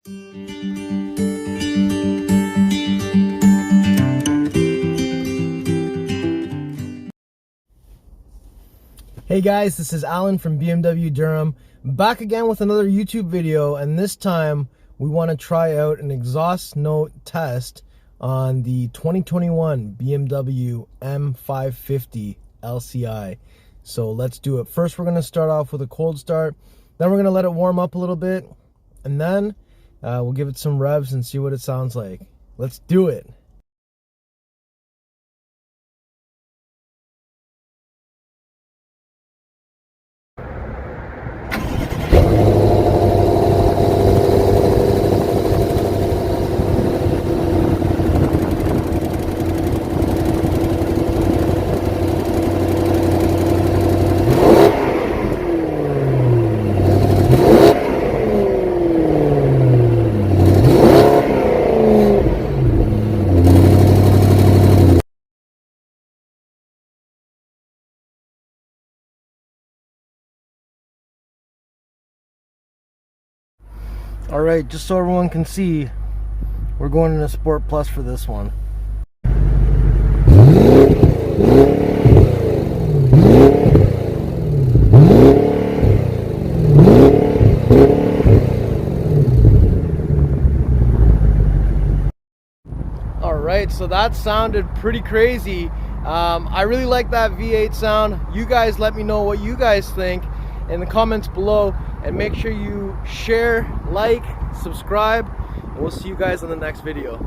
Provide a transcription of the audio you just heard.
Hey guys, this is Alan from BMW Durham, back again with another YouTube video, and this time we want to try out an exhaust note test on the 2021 BMW M550 LCI. So let's do it. First we're going to start off with a cold start, then we're going to let it warm up a little bit, and then we'll give it some revs and see what it sounds like. Let's do it. Alright, just so everyone can see, we're going into Sport Plus for this one. Alright, so that sounded pretty crazy. I really like that V8 sound. You guys let me know what you guys think in the comments below, and make sure you share, like, subscribe, and we'll see you guys in the next video.